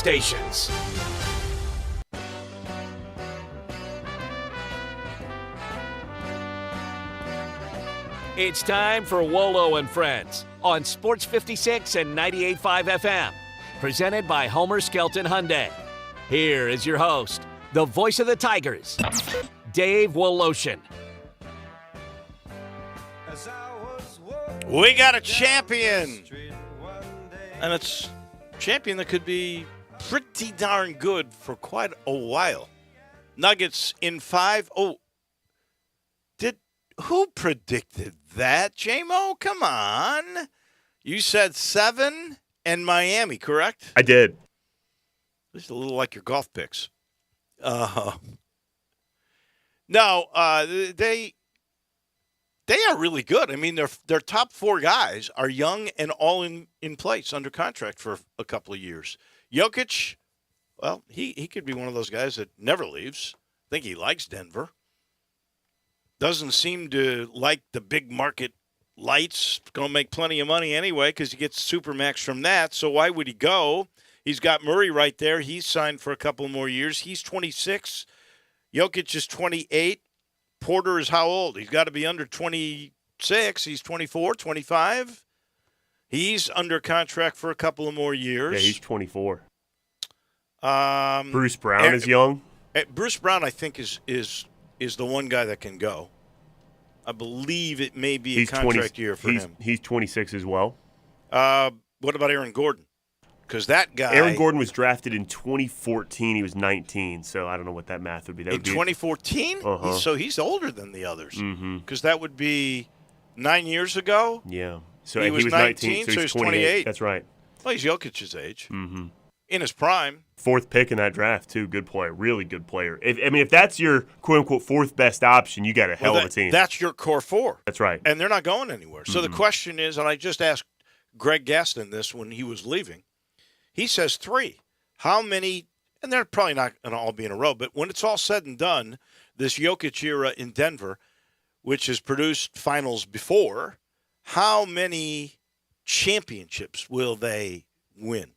stations. It's time for Wolo and Friends on Sports 56 and 98.5 FM. Presented by Homer Skelton Hyundai. Here is your host, the voice of the Tigers, Dave Woloshin. We got a champion. And it's a champion that could be pretty darn good for quite a while. Nuggets in 5. Oh, who predicted that, J-Mo? Come on. You said 7 and Miami, correct? I did. This is a little like your golf picks. They are really good. I mean, their top 4 guys are young and all in place under contract for a couple of years. Jokic, well, he could be one of those guys that never leaves. I think he likes Denver. Doesn't seem to like the big market lights. Going to make plenty of money anyway because he gets Supermax from that. So why would he go? He's got Murray right there. He's signed for a couple more years. He's 26. Jokic is 28. Porter is how old? He's got to be under 26. He's 24, 25. He's under contract for a couple of more years. Yeah, he's 24. Bruce Brown is young. Bruce Brown, I think, is the one guy that can go. I believe it may be a contract year for him. He's 26 as well. What about Aaron Gordon? Because that guy... Aaron Gordon was drafted in 2014. He was 19, so I don't know what that math would be. That in 2014? Uh-huh. So he's older than the others. Because that would be 9 years ago? Yeah. So he was 19, so he's 28. That's right. Well, he's Jokic's age. Mm-hmm. In his prime. 4th pick in that draft, too. Good player. Really good player. If that's your quote-unquote 4th best option, you got a hell of a team. That's your core 4. That's right. And they're not going anywhere. So the question is, and I just asked Greg Gaston this when he was leaving, he says 3. How many, and they're probably not going to all be in a row, but when it's all said and done, this Jokic era in Denver, which has produced finals before, how many championships will they win?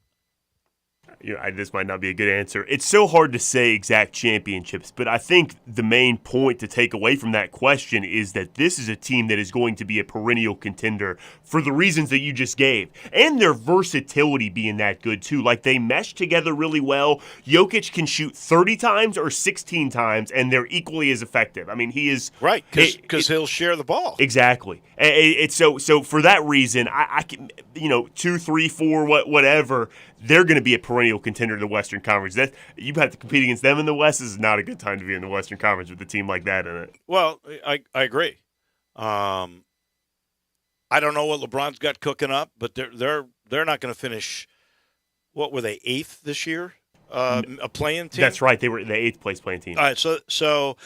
This might not be a good answer. It's so hard to say exact championships, but I think the main point to take away from that question is that this is a team that is going to be a perennial contender for the reasons that you just gave, and their versatility being that good too. Like, they mesh together really well. Jokic can shoot 30 times or 16 times, and they're equally as effective. I mean, he is right because he'll share the ball. Exactly. It's so for that reason, I can 2, 3, 4, whatever. They're going to be a perennial contender to the Western Conference. That you have to compete against them in the West. This is not a good time to be in the Western Conference with a team like that in it. Well, I agree. I don't know what LeBron's got cooking up, but they're not going to finish. What were they, 8th this year? A play-in team. That's right. They were the 8th place playing team. All right. So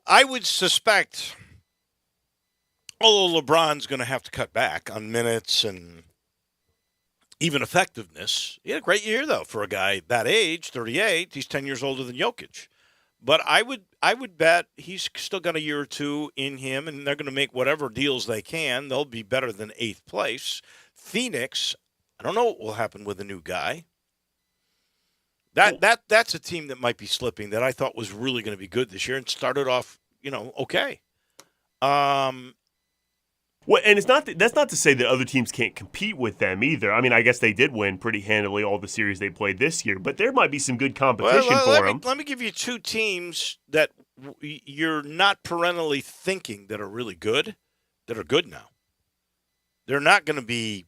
I would suspect, although LeBron's going to have to cut back on minutes and even effectiveness. He had a great year, though, for a guy that age, 38. He's 10 years older than Jokic. But I would bet he's still got a year or two in him, and they're going to make whatever deals they can. They'll be better than 8th place. Phoenix, I don't know what will happen with the new guy. That's a team that might be slipping that I thought was really going to be good this year and started off, okay. Well, and that's not to say that other teams can't compete with them either. I mean, I guess they did win pretty handily all the series they played this year, but there might be some good competition for them. Let me give you 2 teams that you're not perennially thinking that are really good, that are good now. They're not going to be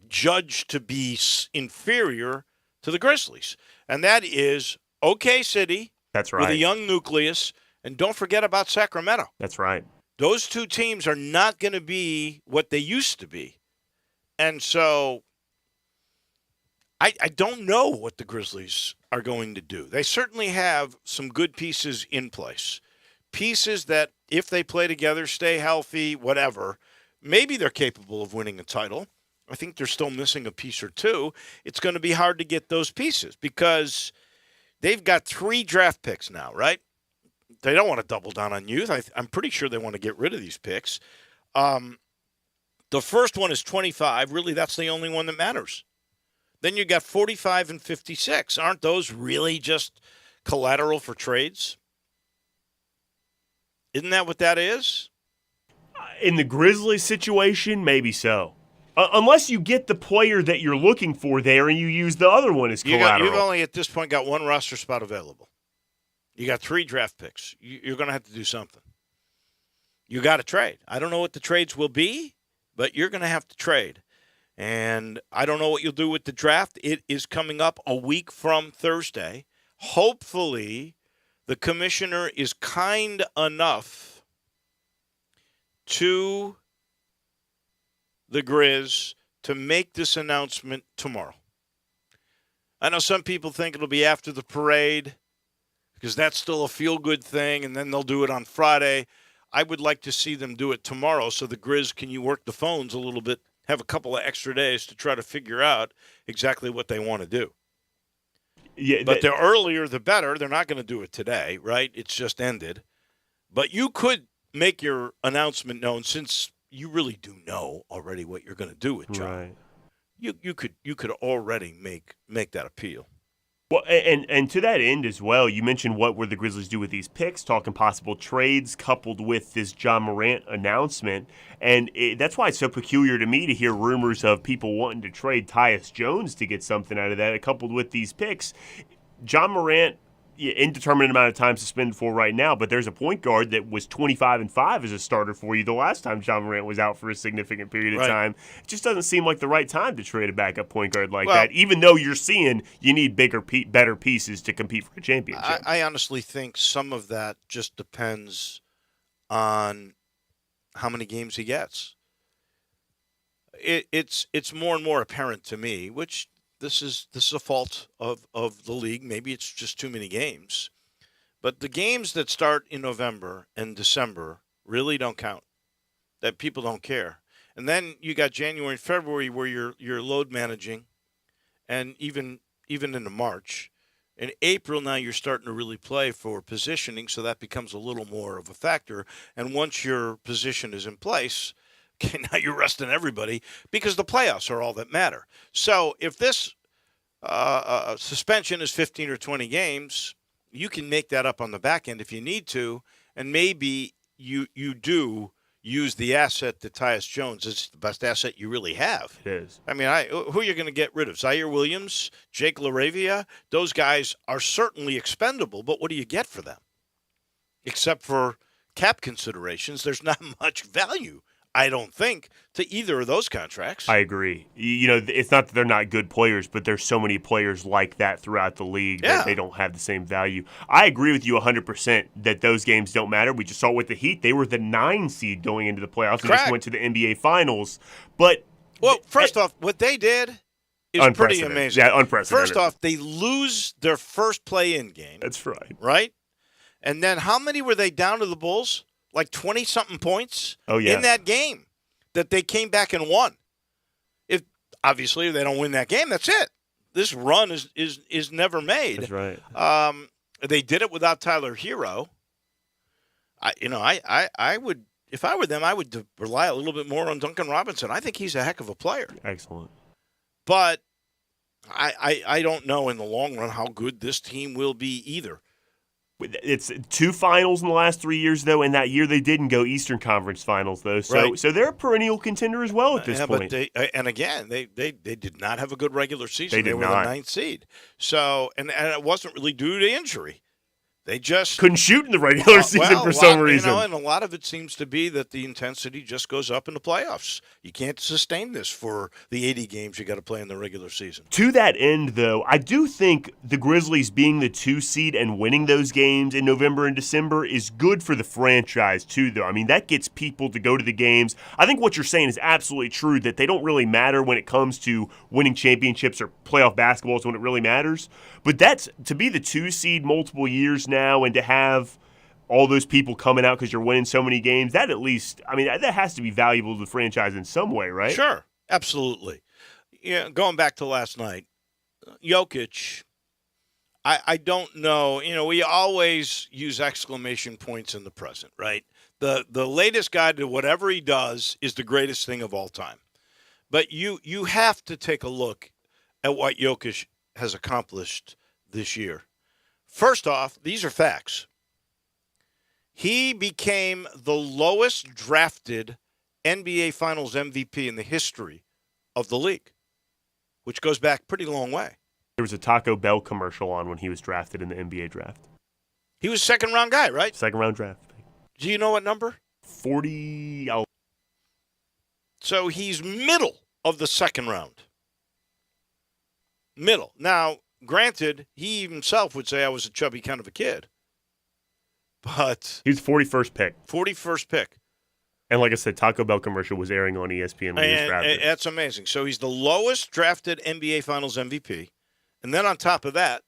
judged to be inferior to the Grizzlies, and that is OK City. That's right. With a young nucleus, and don't forget about Sacramento. That's right. Those 2 teams are not going to be what they used to be. And so I don't know what the Grizzlies are going to do. They certainly have some good pieces in place. Pieces that, if they play together, stay healthy, whatever, maybe they're capable of winning a title. I think they're still missing a piece or 2. It's going to be hard to get those pieces because they've got 3 draft picks now, right? They don't want to double down on youth. I'm pretty sure they want to get rid of these picks. The first one is 25. Really, that's the only one that matters. Then you got 45 and 56. Aren't those really just collateral for trades? Isn't that what that is? In the Grizzlies situation, maybe so. Unless you get the player that you're looking for there and you use the other one as collateral. You've only at this point got one roster spot available. You got 3 draft picks. You're going to have to do something. You got to trade. I don't know what the trades will be, but you're going to have to trade. And I don't know what you'll do with the draft. It is coming up a week from Thursday. Hopefully, the commissioner is kind enough to the Grizz to make this announcement tomorrow. I know some people think it'll be after the parade because that's still a feel-good thing, and then they'll do it on Friday. I would like to see them do it tomorrow so the Grizz can work the phones a little bit, have a couple of extra days to try to figure out exactly what they want to do. Yeah, but the earlier, the better. They're not going to do it today, right? It's just ended. But you could make your announcement known since you really do know already what you're going to do with John. Right. You could already make that appeal. Well, and to that end as well, you mentioned what would the Grizzlies do with these picks, talking possible trades coupled with this John Morant announcement. And that's why it's so peculiar to me to hear rumors of people wanting to trade Tyus Jones to get something out of that, coupled with these picks. John Morant, indeterminate amount of time suspended for right now, but there's a point guard that was 25-5 as a starter for you the last time John Morant was out for a significant period of time. It just doesn't seem like the right time to trade a backup point guard like that, even though you're seeing you need better pieces to compete for a championship. I honestly think some of that just depends on how many games he gets. It's more and more apparent to me, which this is a fault of the league. Maybe it's just too many games. But the games that start in November and December really don't count. That people don't care. And then you got January and February where you're load managing, and even into March. In April now you're starting to really play for positioning, so that becomes a little more of a factor. And once your position is in place, okay, now you're resting everybody because the playoffs are all that matter. So if this suspension is 15 or 20 games, you can make that up on the back end if you need to, and maybe you do use the asset that Tyus Jones is the best asset you really have. It is. I mean, who are you going to get rid of? Zaire Williams, Jake LaRavia? Those guys are certainly expendable, but what do you get for them? Except for cap considerations, there's not much value, I don't think, to either of those contracts. I agree. It's not that they're not good players, but there's so many players like that throughout the league that they don't have the same value. I agree with you 100% that those games don't matter. We just saw with the Heat, they were the 9 seed going into the playoffs and just went to the NBA Finals. But first off, what they did is pretty amazing. Yeah, unprecedented. First off, they lose their first play-in game. That's right. Right? And then how many were they down to the Bulls? Like 20-something points in that game that they came back and won. If obviously they don't win that game, that's it. This run is never made. That's right. They did it without Tyler Hero. I would, if I were them, I would rely a little bit more on Duncan Robinson. I think he's a heck of a player. Excellent. But I don't know in the long run how good this team will be either. It's 2 finals in the last 3 years, though, and that year they didn't go Eastern Conference Finals, though. So they're a perennial contender as well at this point. But they did not have a good regular season. They were the 9th seed. So, and it wasn't really due to injury. They just couldn't shoot in the regular season for some reason. And a lot of it seems to be that the intensity just goes up in the playoffs. You can't sustain this for the 80 games you got to play in the regular season. To that end, though, I do think the Grizzlies being the 2 seed and winning those games in November and December is good for the franchise, too, though. I mean, that gets people to go to the games. I think what you're saying is absolutely true, that they don't really matter when it comes to winning championships or playoff basketball is when it really matters. But that's to be the 2 seed multiple years now and to have all those people coming out because you're winning so many games, that at least, I mean, that has to be valuable to the franchise in some way, right? Sure, absolutely. Yeah, going back to last night, Jokic, I don't know. We always use exclamation points in the present, right? The latest guy to whatever he does is the greatest thing of all time. But you have to take a look at what Jokic has accomplished this year. First off, these are facts. He became the lowest drafted NBA Finals MVP in the history of the league, which goes back a pretty long way. There was a Taco Bell commercial on when he was drafted in the NBA draft. He was a second-round guy, right? Second-round draft. Do you know what number? 40. So he's middle of the second round. Middle. Now, granted, he himself would say I was a chubby kind of a kid. But he was 41st pick. 41st pick. And like I said, Taco Bell commercial was airing on ESPN when he was drafted. That's amazing. So he's the lowest drafted NBA Finals MVP. And then on top of that,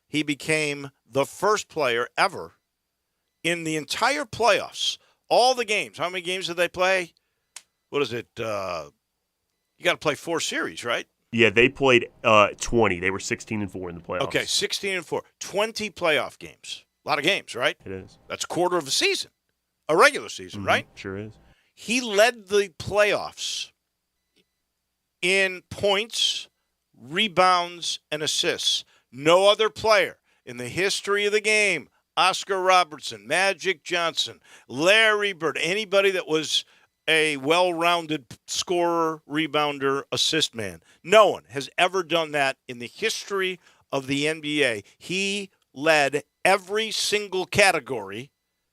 he became the first player ever in the entire playoffs, all the games. How many games did they play? What is it? You got to play 4 series, right? Yeah, they played 20. They were 16-4 in the playoffs. Okay, 16-4. 20 playoff games. A lot of games, right? It is. That's a quarter of a season, a regular season, right? Sure is. He led the playoffs in points, rebounds, and assists. No other player in the history of the game, Oscar Robertson, Magic Johnson, Larry Bird, anybody that was a well-rounded scorer, rebounder, assist man. No one has ever done that in the history of the NBA. He led every single category,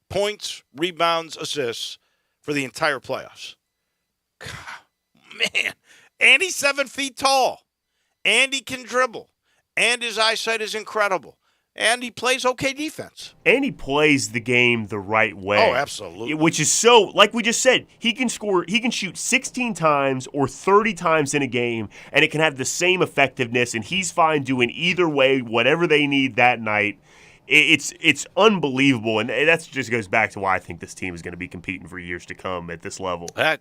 points, rebounds, assists, for the entire playoffs. God, man, and he's 7 feet tall, and he can dribble, and his eyesight is incredible, and he plays okay defense. And he plays the game the right way. Oh, absolutely. Which is so, like we just said, he can shoot 16 times or 30 times in a game, and it can have the same effectiveness, and he's fine doing either way, whatever they need that night. It's unbelievable, and that just goes back to why I think this team is going to be competing for years to come at this level. I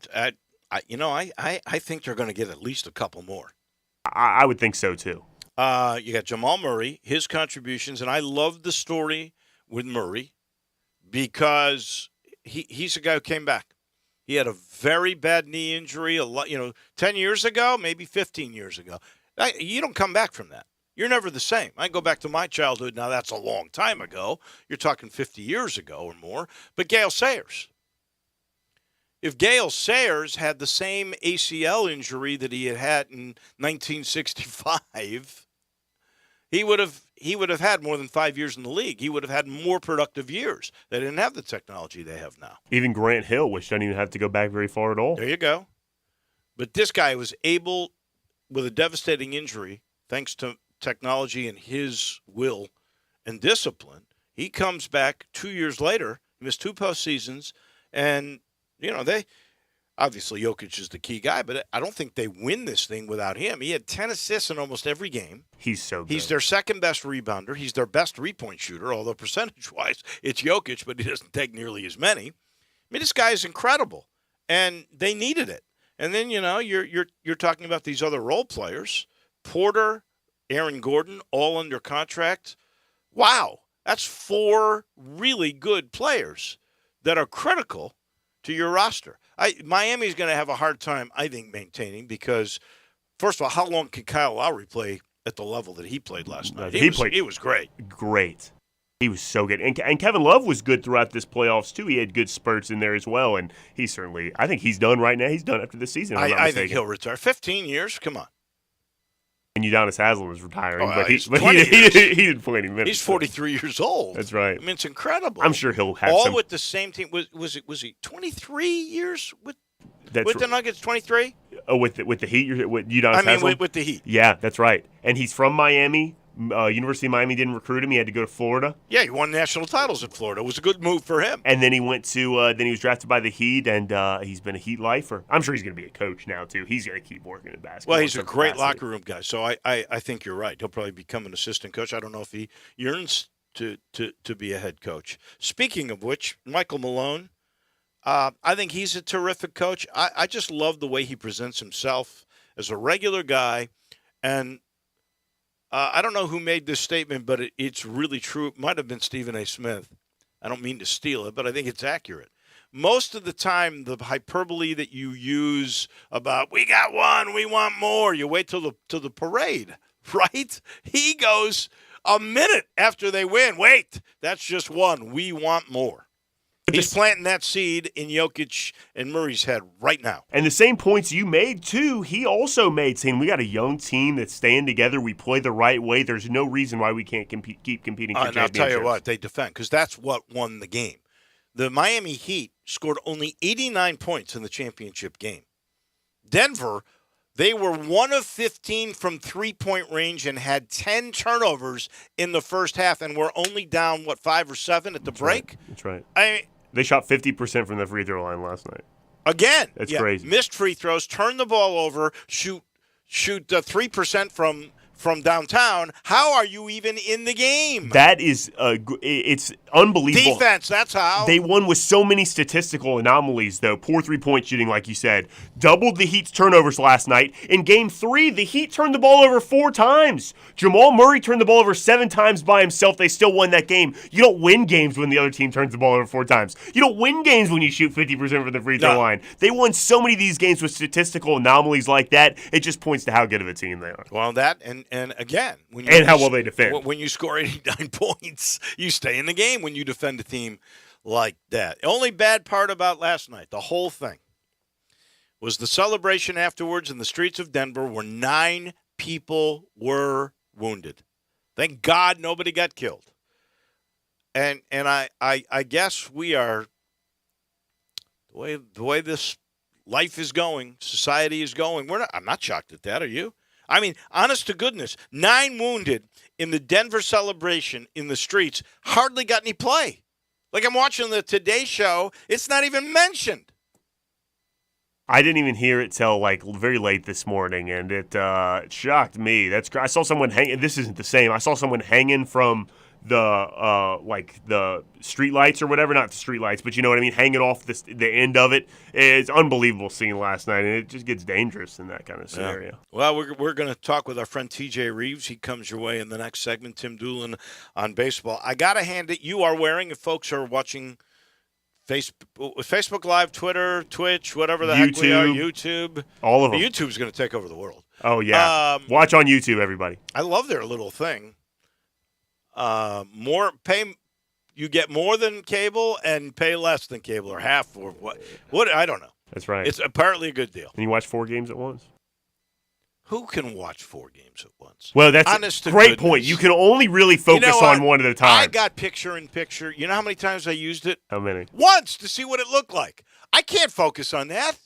think they're going to get at least a couple more. I would think so, too. You got Jamal Murray, his contributions, and I love the story with Murray because he's a guy who came back. He had a very bad knee injury 10 years ago, maybe 15 years ago. You don't come back from that. You're never the same. I go back to my childhood. Now, that's a long time ago. You're talking 50 years ago or more. But Gale Sayers. If Gale Sayers had the same ACL injury that he had in 1965, he would have had more than 5 years in the league. He would have had more productive years. They didn't have the technology they have now. Even Grant Hill, which doesn't even have to go back very far at all. There you go. But this guy was able, with a devastating injury, thanks to technology and his will and discipline, he comes back 2 years later. He missed 2 postseasons, and they obviously Jokic is the key guy, but I don't think they win this thing without him. He had 10 assists in almost every game. He's so good. He's their second best rebounder. He's their best 3-point shooter, although percentage-wise it's Jokic, but he doesn't take nearly as many. I mean, this guy is incredible, and they needed it. And then you're talking about these other role players, Porter, Aaron Gordon, all under contract. Wow, that's 4 really good players that are critical to your roster. Miami's going to have a hard time, I think, maintaining because, first of all, how long can Kyle Lowry play at the level that he played last night? He was great. Great. He was so good. And Kevin Love was good throughout this playoffs, too. He had good spurts in there as well, and I think he's done right now. He's done after this season. I think he'll retire. 15 years? Come on. And Udonis Haslem was retiring, Oh, but he's he 20 years. didn't play any minutes. He's 43 years old. That's right. I mean, it's incredible. I'm sure he'll have all with the same team. Was he 23 years with the Nuggets? 23. Oh, with the Heat, with Udonis Haslem? With the Heat. Yeah, that's right. And he's from Miami. University of Miami didn't recruit him. He had to go to Florida. Yeah, he won national titles at Florida. It was a good move for him. And then he went to then he was drafted by the Heat, and he's been a Heat lifer. I'm sure he's going to be a coach now too. He's going to keep working in basketball. Well, he's a great locker room guy, so I think you're right. He'll probably become an assistant coach. I don't know if he yearns to be a head coach. Speaking of which, Michael Malone, I think he's a terrific coach. I just love the way he presents himself as a regular guy, and I don't know who made this statement, but it's really true. It might have been Stephen A. Smith. I don't mean to steal it, but I think it's accurate. most of the time, the hyperbole that you use about we got one, we want more, you wait till the parade, right? He goes a minute after they win. Wait, that's just one. We want more. He's planting that seed in Jokic and Murray's head right now. And the same points you made, too, he also made, saying we got a young team that's staying together. We play the right way. There's no reason why we can't keep competing for championships. And I'll tell you what, they defend, because that's what won the game. The Miami Heat scored only 89 points in the championship game. Denver, they were 1 of 15 from three-point range and had 10 turnovers in the first half, and were only down, 5 or 7 at the break? That's right. I mean, they shot 50% from the free throw line last night. Again. That's crazy. Missed free throws, turn the ball over, shoot 3% from downtown. How are you even in the game? That is, it's unbelievable. Defense, that's how. They won with so many statistical anomalies, though. Poor three-point shooting, like you said. Doubled the Heat's turnovers last night. In Game 3, the Heat turned the ball over 4 times. Jamal Murray turned the ball over 7 times by himself. They still won that game. You don't win games when the other team turns the ball over 4 times. You don't win games when you shoot 50% from the free throw line. They won so many of these games with statistical anomalies like that. It just points to how good of a team they are. Well, that and again, how well they defend. When you score 89 points, you stay in the game when you defend a team like that. The only bad part about last night, the whole thing, was the celebration afterwards in the streets of Denver where 9 people were wounded. Thank God nobody got killed. And I guess we are, the way this life is going, society is going, I'm not shocked at that, are you? I mean, honest to goodness, 9 wounded in the Denver celebration in the streets, hardly got any play. Like, I'm watching the Today Show, it's not even mentioned. I didn't even hear it till very late this morning, and it shocked me. I saw someone hanging. This isn't the same. I saw someone hanging from the street lights or whatever, not the street lights, but you know what I mean, hanging off the end of it. It's unbelievable seeing last night, and it just gets dangerous in that kind of scenario. Yeah. Well, we're going to talk with our friend TJ Reeves. He comes your way in the next segment. Tim Doolin on baseball. I got to hand it. You are wearing, if folks are watching Facebook Live, Twitter, Twitch, whatever the heck we are, YouTube. All of them. YouTube's going to take over the world. Oh, yeah. Watch on YouTube, everybody. I love their little thing. You get more than cable and pay less than cable, or half, or what I don't know. That's right. It's apparently a good deal. And you watch 4 games at once? Who can watch 4 games at once? Well, that's a great point. You can only really focus on one at a time. I got picture-in-picture. You know how many times I used it? How many? Once, to see what it looked like. I can't focus on that.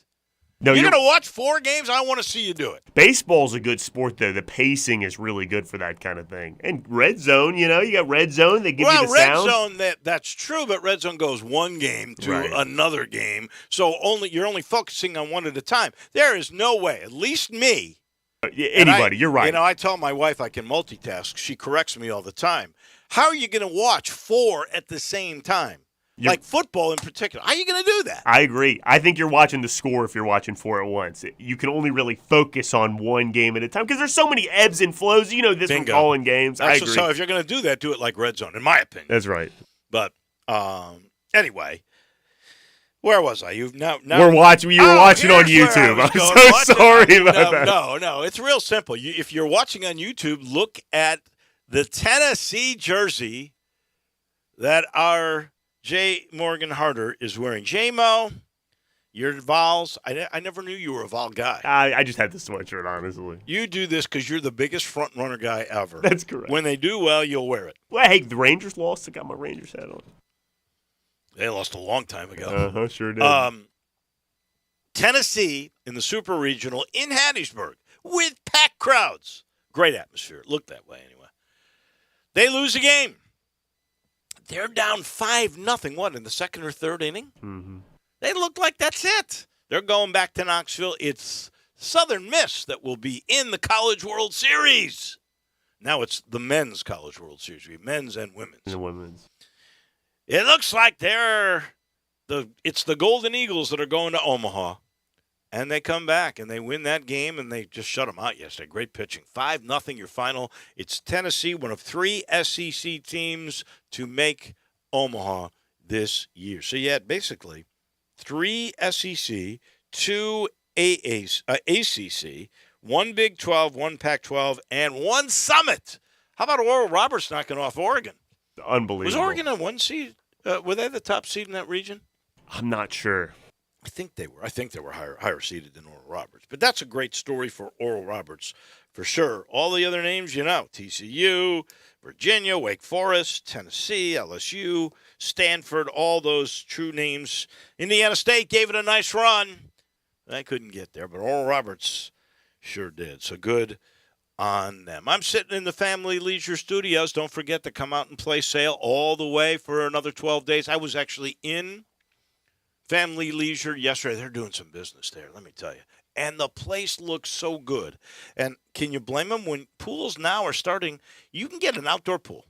No, you're going to watch 4 games? I want to see you do it. Baseball's a good sport, though. The pacing is really good for that kind of thing. And Red Zone, you got Red Zone. They give you the sound. Well, Red Zone, that's true, but Red Zone goes one game to another game. So you're only focusing on one at a time. There is no way, at least me. Anybody, you're right. I tell my wife I can multitask. She corrects me all the time. How are you going to watch 4 at the same time? Like football in particular. How are you going to do that? I agree. I think you're watching the score if you're watching 4 at once. You can only really focus on one game at a time because there's so many ebbs and flows. You know this from calling games. I agree. So if you're going to do that, do it like Red Zone, in my opinion. That's right. But anyway, where was I? You were watching. You were watching on YouTube. I'm so sorry about that. No. It's real simple. If you're watching on YouTube, look at the Tennessee jersey that our J. Morgan Harder is wearing. J-Mo, you're Vols. I never knew you were a Vol guy. I just had the sweatshirt, honestly. You do this because you're the biggest front runner guy ever. That's correct. When they do well, you'll wear it. Well, hey, the Rangers lost. I got my Rangers hat on. They lost a long time ago. Sure did. Tennessee in the Super Regional in Hattiesburg with packed crowds. Great atmosphere. It looked that way anyway. They lose a game. They're down 5-0. What, in the second or third inning? Mm-hmm. They look like that's it. They're going back to Knoxville. It's Southern Miss that will be in the College World Series. Now it's the men's College World Series. We have men's and women's. And the women's. It looks like it's the Golden Eagles that are going to Omaha. And they come back, and they win that game, and they just shut them out yesterday. Great pitching. 5-0 your final. It's Tennessee, one of 3 SEC teams to make Omaha this year. So, yeah, basically, 3 SEC, 2 ACC, 1 Big 12, 1 Pac-12, and 1 Summit. How about Oral Roberts knocking off Oregon? Unbelievable. Was Oregon a 1 seed? Were they the top seed in that region? I'm not sure. I think they were. I think they were higher seeded than Oral Roberts. But that's a great story for Oral Roberts, for sure. All the other names, TCU, Virginia, Wake Forest, Tennessee, LSU, Stanford, all those true names. Indiana State gave it a nice run. They couldn't get there, but Oral Roberts sure did. So good on them. I'm sitting in the Family Leisure Studios. Don't forget to come out and play sale all the way for another 12 days. I was actually in Family Leisure yesterday. They're doing some business there, let me tell you. And the place looks so good. And can you blame them? When pools now are starting, you can get an outdoor pool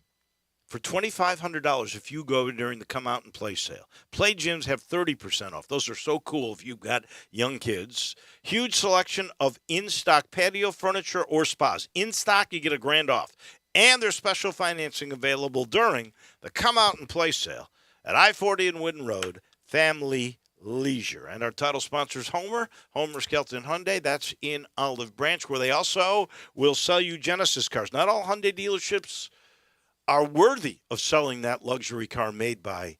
for $2,500 if you go during the come out and play sale. Play gyms have 30% off. Those are so cool if you've got young kids. Huge selection of in-stock patio furniture or spas. In stock, you get $1,000 off. And there's special financing available during the come out and play sale at I-40 and Wooden Road, Family Leisure. And our title sponsors, Homer Skelton Hyundai. That's in Olive Branch, where they also will sell you Genesis cars. Not all Hyundai dealerships are worthy of selling that luxury car made by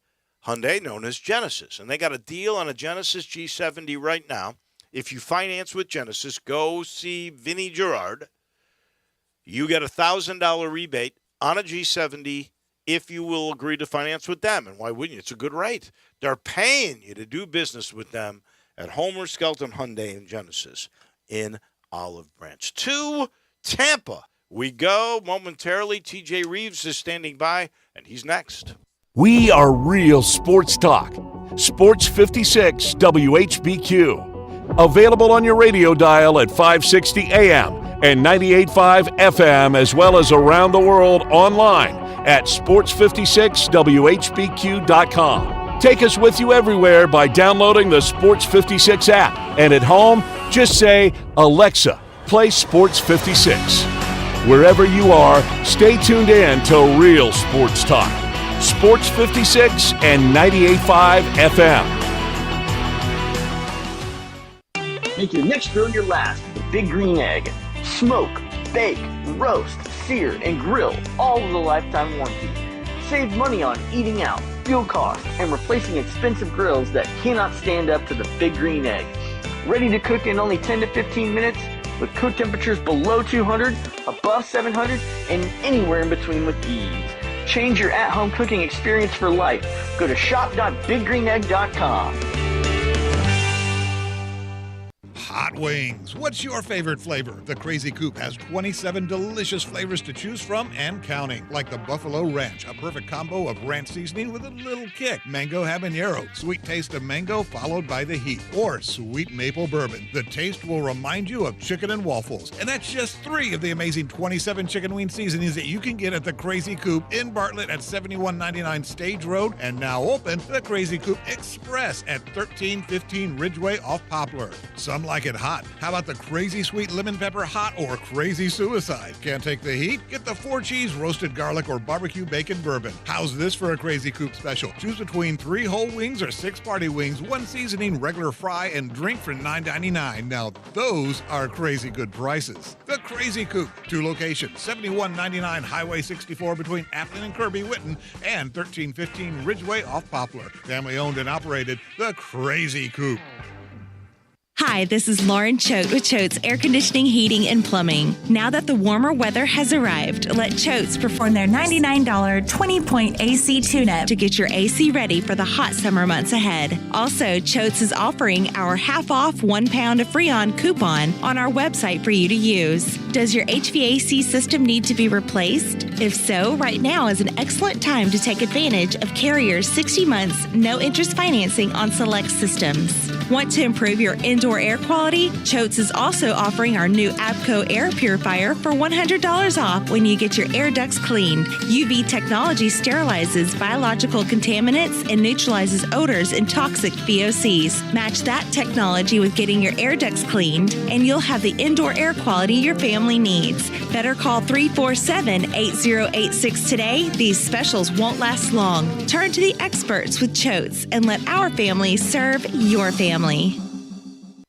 Hyundai, known as Genesis. And they got a deal on a Genesis G70 right now. If you finance with Genesis, go see Vinny Gerard. You get a $1,000 rebate on a G70 if you will agree to finance with them. And why wouldn't you? It's a good rate. They're paying you to do business with them at Homer Skelton Hyundai and Genesis in Olive Branch. To Tampa we go momentarily. TJ Reeves is standing by, and he's next. We are real sports talk. Sports 56 WHBQ. Available on your radio dial at 560 AM and 98.5 FM, as well as around the world online at sports56whbq.com. Take us with you everywhere by downloading the Sports 56 app. And at home, just say, Alexa, play Sports 56. Wherever you are, stay tuned in to Real Sports Talk. Sports 56 and 98.5 FM. Make your next grill your last with the Big Green Egg. Smoke, bake, roast, sear, and grill, all with a lifetime warranty. Save money on eating out, fuel costs, and replacing expensive grills that cannot stand up to the Big Green Egg. Ready to cook in only 10 to 15 minutes? With cook temperatures below 200, above 700, and anywhere in between with ease. Change your at-home cooking experience for life. Go to shop.biggreenegg.com. Hot wings. What's your favorite flavor? The Crazy Coop has 27 delicious flavors to choose from and counting. Like the Buffalo Ranch, a perfect combo of ranch seasoning with a little kick. Mango Habanero, sweet taste of mango followed by the heat. Or sweet maple bourbon. The taste will remind you of chicken and waffles. And that's just 3 of the amazing 27 chicken wing seasonings that you can get at the Crazy Coop in Bartlett at 7199 Stage Road. And now open the Crazy Coop Express at 1315 Ridgeway off Poplar. Some like it hot. How about the Crazy Sweet Lemon Pepper Hot or Crazy Suicide? Can't take the heat? Get the 4-cheese roasted garlic or barbecue bacon bourbon. How's this for a Crazy Coop special? Choose between 3 whole wings or 6 party wings, 1 seasoning, regular fry, and drink for $9.99. Now those are crazy good prices. The Crazy Coop. 2 locations, 7199 Highway 64 between Appleton and Kirby-Whitten and 1315 Ridgeway off Poplar. Family owned and operated. The Crazy Coop. Hi, this is Lauren Choate with Choate's Air Conditioning, Heating, and Plumbing. Now that the warmer weather has arrived, let Choate's perform their $99 20-point AC tune-up to get your AC ready for the hot summer months ahead. Also, Choate's is offering our half-off 1 pound of Freon coupon on our website for you to use. Does your HVAC system need to be replaced? If so, right now is an excellent time to take advantage of Carrier's 60 months, no-interest financing on select systems. Want to improve your indoor air quality? Choates is also offering our new Abco air purifier for $100 off when you get your air ducts cleaned. UV technology sterilizes biological contaminants and neutralizes odors and toxic VOCs. Match that technology with getting your air ducts cleaned, and you'll have the indoor air quality your family needs. Better call 347-8086 today. These specials won't last long. Turn to the experts with Choates and let our family serve your family.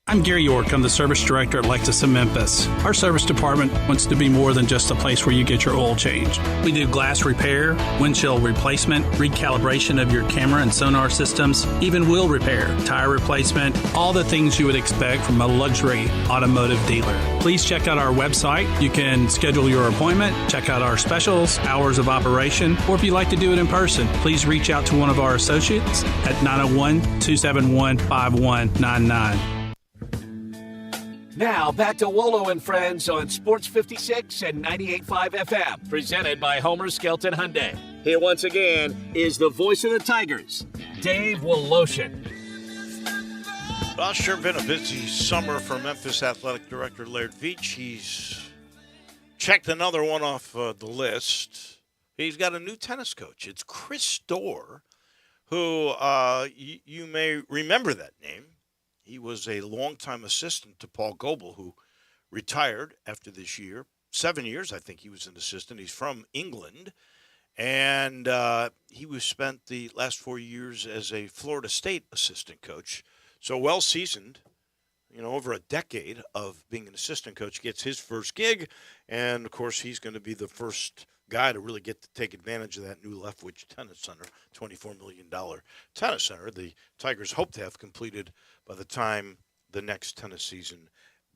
I'm Gary York. I'm the service director at Lexus in Memphis. Our service department wants to be more than just a place where you get your oil changed. We do glass repair, windshield replacement, recalibration of your camera and sonar systems, even wheel repair, tire replacement, all the things you would expect from a luxury automotive dealer. Please check out our website. You can schedule your appointment, check out our specials, hours of operation, or if you'd like to do it in person, please reach out to one of our associates at 901-271-5199. Now back to Wolo and Friends on Sports 56 and 98.5 FM, presented by Homer Skelton Hyundai. Here once again is the voice of the Tigers, Dave Woloshin. Well, sure been a busy summer for Memphis Athletic Director Laird Veach. He's checked another one off the list. He's got a new tennis coach. It's Chris Storr, who you may remember that name. He was a longtime assistant to Paul Goebel, who retired after this year. 7 years, I think he was an assistant. He's from England. And he was spent the last 4 years as a Florida State assistant coach. So well-seasoned, over a decade of being an assistant coach, gets his first gig. And, of course, he's going to be the first guy to really get to take advantage of that new Leftwich Tennis Center, $24 million tennis center. The Tigers hope to have completed by the time the next tennis season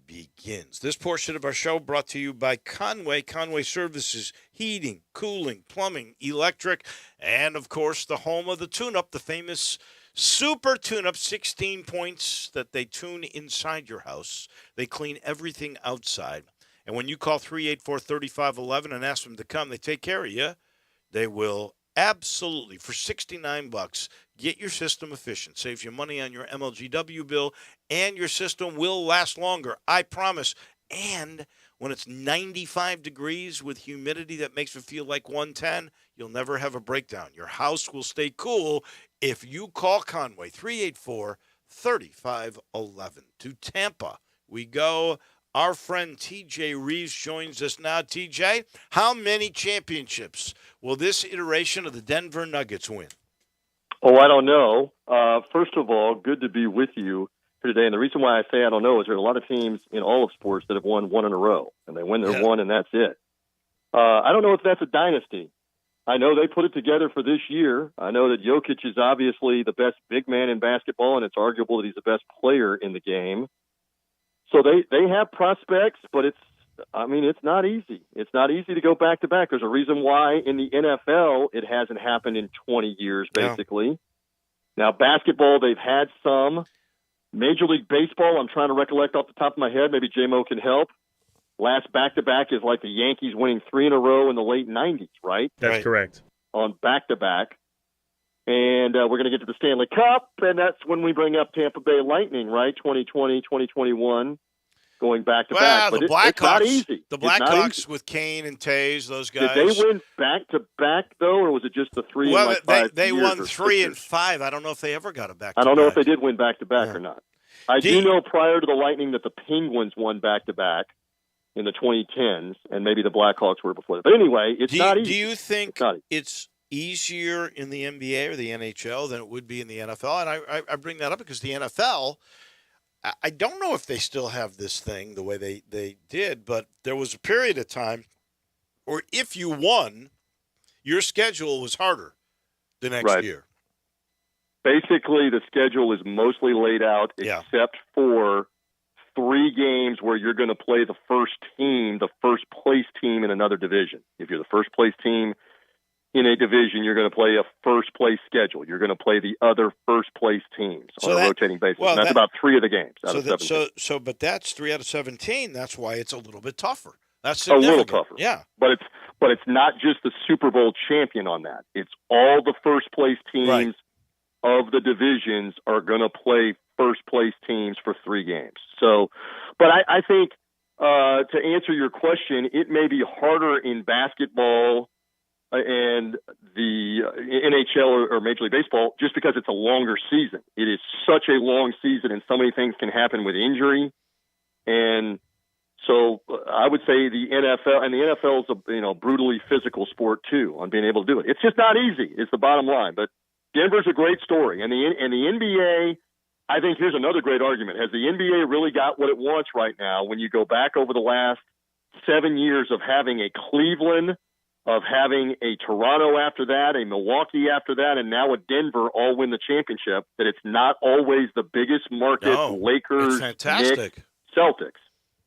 begins. This portion of our show brought to you by Conway. Conway Services, heating, cooling, plumbing, electric, and, of course, the home of the tune-up, the famous Super Tune-Up, 16 points that they tune inside your house. They clean everything outside. And when you call 384-3511 and ask them to come, they take care of you. They will absolutely, for $69, get your system efficient. Saves you money on your MLGW bill, and your system will last longer. I promise. And when it's 95 degrees with humidity that makes it feel like 110, you'll never have a breakdown. Your house will stay cool if you call Conway, 384-3511. To Tampa we go. Our friend TJ Reeves joins us now. TJ, how many championships will this iteration of the Denver Nuggets win? Oh, I don't know. First of all, good to be with you here today. And the reason why I say I don't know is there are a lot of teams in all of sports that have won one in a row, and they win their one, and that's it. I don't know if that's a dynasty. I know they put it together for this year. I know that Jokic is obviously the best big man in basketball, and it's arguable that he's the best player in the game. So they have prospects, but it's not easy. It's not easy to go back-to-back. There's a reason why in the NFL it hasn't happened in 20 years, basically. Yeah. Now, basketball, they've had some. Major League Baseball, I'm trying to recollect off the top of my head. Maybe J-Mo can help. Last back-to-back is like the Yankees winning 3 in a row in the late 90s, right? That's correct. On back-to-back. And we're going to get to the Stanley Cup, and that's when we bring up Tampa Bay Lightning, right? 2020, 2021, going back-to-back. Well, but it's not easy. The Blackhawks with Kane and Taves, those guys. Did they win back-to-back, though, or was it just the 3 well, in like 5 they years? Won 3 and 5. I don't know if they ever got a back-to-back. I don't know if they did win back-to-back or not. I do know prior to the Lightning that the Penguins won back-to-back in the 2010s, and maybe the Blackhawks were before that. But anyway, it's not easy. Do you think it's easier in the NBA or the NHL than it would be in the NFL? And I bring that up because the NFL, I don't know if they still have this thing the way they did, but there was a period of time where if you won, your schedule was harder the next year. Basically, the schedule is mostly laid out except for 3 games where you're going to play the first place team in another division. If you're the first place team in a division, you're going to play a first-place schedule. You're going to play the other first-place teams on a rotating basis. Well, that's about 3 of the games out of 17. But that's 3 out of 17. That's why it's a little bit tougher. That's a little tougher. Yeah. But it's not just the Super Bowl champion on that. It's all the first-place teams of the divisions are going to play first-place teams for 3 games. So, but I think to answer your question, it may be harder in basketball and the NHL or Major League Baseball just because it's a longer season. It is such a long season, and so many things can happen with injury. And so I would say the NFL, and the NFL is a brutally physical sport too, on being able to do it. It's just not easy. It's the bottom line. But Denver's a great story, and the NBA. I think here's another great argument. Has the NBA really got what it wants right now? When you go back over the last 7 years of having a Cleveland, of having a Toronto after that, a Milwaukee after that, and now a Denver all win the championship, that it's not always the biggest market, Lakers, it's fantastic. Knicks, Celtics.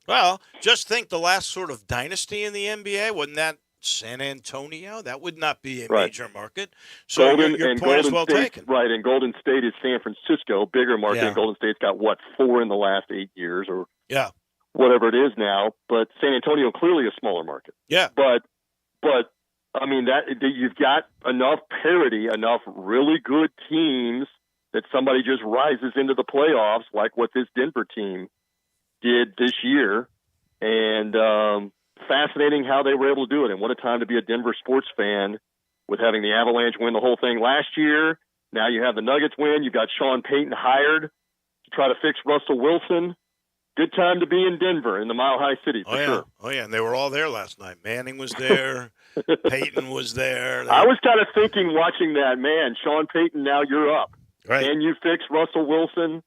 Well, just think the last sort of dynasty in the NBA, wasn't that San Antonio? That would not be a major market. So your point is well taken. Right, and Golden State is San Francisco, bigger market, and Golden State's got, 4 in the last 8 years or whatever it is now. But San Antonio, clearly a smaller market. Yeah. But I mean, that you've got enough parity, enough really good teams that somebody just rises into the playoffs like what this Denver team did this year. And fascinating how they were able to do it. And what a time to be a Denver sports fan with having the Avalanche win the whole thing last year. Now you have the Nuggets win. You've got Sean Payton hired to try to fix Russell Wilson. Good time to be in Denver, in the Mile High City, for sure. Oh, yeah, and they were all there last night. Manning was there. Peyton was there. I was kind of thinking, watching that, man, Sean Payton, now you're up. Right. Can you fix Russell Wilson?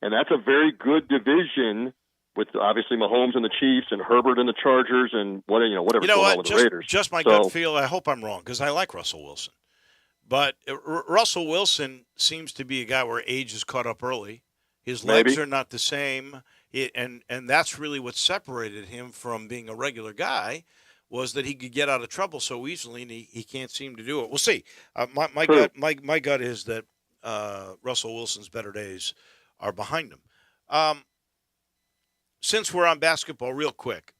And that's a very good division with, obviously, Mahomes and the Chiefs and Herbert and the Chargers and whatever's going on with the Raiders. Just my gut feel, I hope I'm wrong, because I like Russell Wilson. But Russell Wilson seems to be a guy where age is caught up early. His legs are not the same, and that's really what separated him from being a regular guy, was that he could get out of trouble so easily, and he can't seem to do it. We'll see. My gut is that Russell Wilson's better days are behind him. Since we're on basketball, real quick,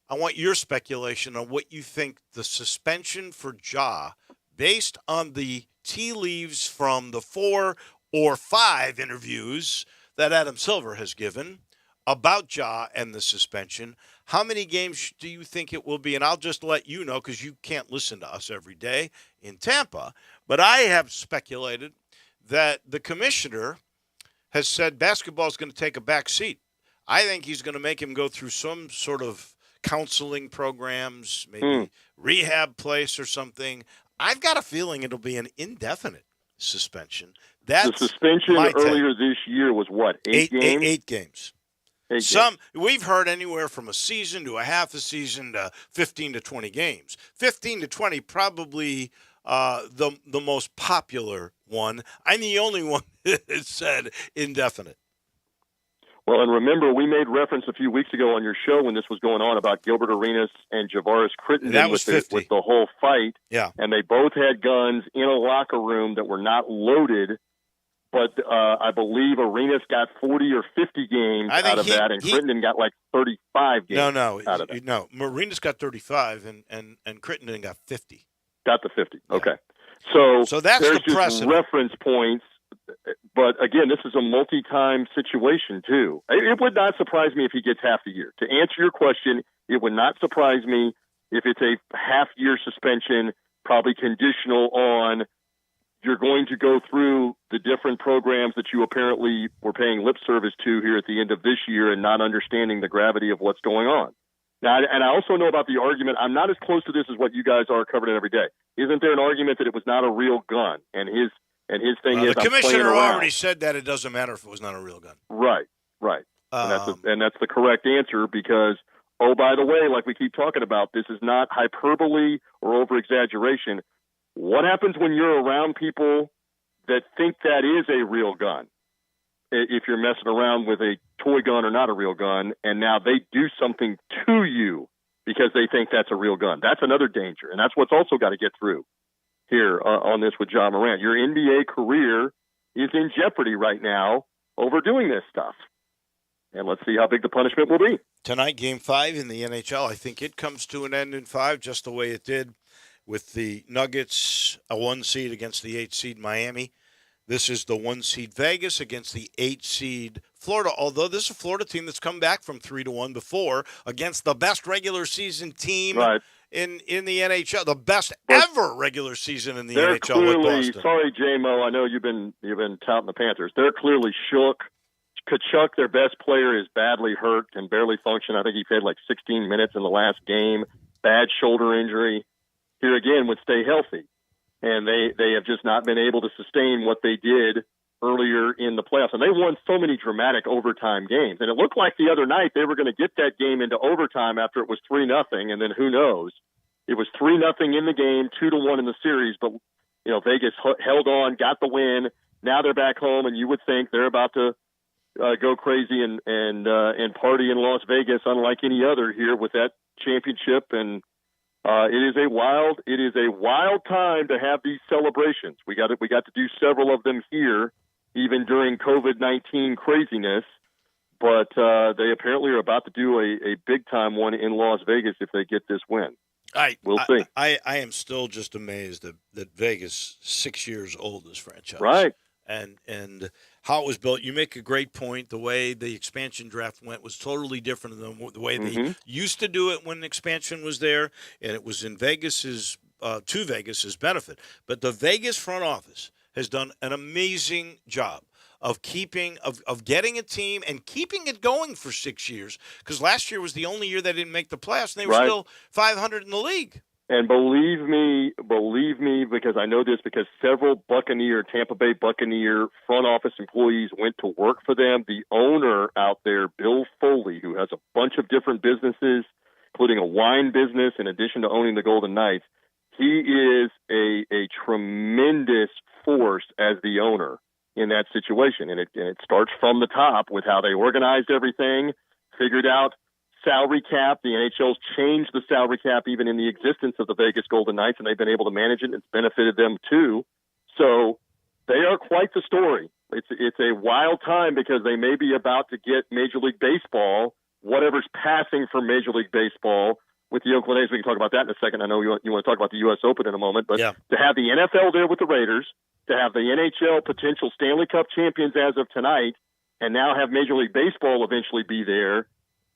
I want your speculation on what you think the suspension for Ja, based on the tea leaves from the 4 or 5 interviews that Adam Silver has given about Ja and the suspension. How many games do you think it will be? And I'll just let you know, because you can't listen to us every day in Tampa. But I have speculated that the commissioner has said basketball is going to take a back seat. I think he's going to make him go through some sort of counseling programs, maybe rehab place or something. I've got a feeling it'll be an indefinite suspension. The suspension earlier this year was what, 8 games? 8 games. We've heard anywhere from a season to a half a season to 15 to 20 games. 15 to 20 probably the most popular one. I'm the only one that said indefinite. Well, and remember, we made reference a few weeks ago on your show when this was going on about Gilbert Arenas and Javaris Crittenden with the whole fight. Yeah. And they both had guns in a locker room that were not loaded. But I believe Arenas got 40 or 50 games out of that, and Crittenden got like 35 games out of that. No, Arenas got 35, and Crittenden got 50. Got the 50, yeah. Okay. So that's there's the precedent. Reference points. But, again, this is a multi-time situation, too. It would not surprise me if he gets half a year. To answer your question, it would not surprise me if it's a half-year suspension, probably conditional on you're going to go through the different programs that you apparently were paying lip service to here at the end of this year and not understanding the gravity of what's going on. Now, and I also know about the argument. I'm not as close to this as what you guys are covering it every day. Isn't there an argument that it was not a real gun? And his thing is, the commissioner already said that it doesn't matter if it was not a real gun. Right. And that's the correct answer because, oh, by the way, like we keep talking about, this is not hyperbole or over-exaggeration. What happens when you're around people that think that is a real gun? If you're messing around with a toy gun or not a real gun, and now they do something to you because they think that's a real gun. That's another danger, and that's what's also got to get through here on this with Ja Morant. Your NBA career is in jeopardy right now over doing this stuff. And let's see how big the punishment will be. Tonight, Game 5 in the NHL, I think it comes to an end in 5, just the way it did with the Nuggets, a 1 seed against the 8 seed Miami. This is the 1 seed Vegas against the 8 seed Florida, although this is a Florida team that's come back from 3-1 before against the best regular season team in the NHL, the best ever regular season in the NHL clearly, with Boston. Sorry, J-Mo, I know you've been touting the Panthers. They're clearly shook. Kachuk, their best player, is badly hurt, can barely function. I think he played like 16 minutes in the last game. Bad shoulder injury. Here again would stay healthy. And they have just not been able to sustain what they did earlier in the playoffs. And they won so many dramatic overtime games. And it looked like the other night they were going to get that game into overtime after it was 3-0, and then who knows? It was 3-0 in the game, 2-1 in the series, but Vegas held on, got the win. Now they're back home, and you would think they're about to go crazy and party in Las Vegas, unlike any other here with that championship. And it is a wild time to have these celebrations. We got to do several of them here, even during COVID-19 craziness. But they apparently are about to do a big time one in Las Vegas if they get this win. We'll see. I am still just amazed that Vegas, 6 years old, this franchise, right? And how it was built. You make a great point. The way the expansion draft went was totally different than the way they used to do it when expansion was there, and it was in Vegas's to Vegas's benefit. But the Vegas front office has done an amazing job of getting a team and keeping it going for 6 years, because last year was the only year they didn't make the playoffs, and they were still 500 in the league. And believe me, because I know this, because several Tampa Bay Buccaneer front office employees went to work for them. The owner out there, Bill Foley, who has a bunch of different businesses, including a wine business, in addition to owning the Golden Knights, he is a tremendous force as the owner in that situation. And it starts from the top with how they organized everything, figured out salary cap. The NHL's changed the salary cap even in the existence of the Vegas Golden Knights, and they've been able to manage it, and it's benefited them too. So they are quite the story. It's a wild time because they may be about to get Major League Baseball, whatever's passing for Major League Baseball with the Oakland A's. We can talk about that in a second. I know you want to talk about the U.S. Open in a moment, but to have the NFL there with the Raiders, to have the NHL potential Stanley Cup champions as of tonight, and now have Major League Baseball eventually be there,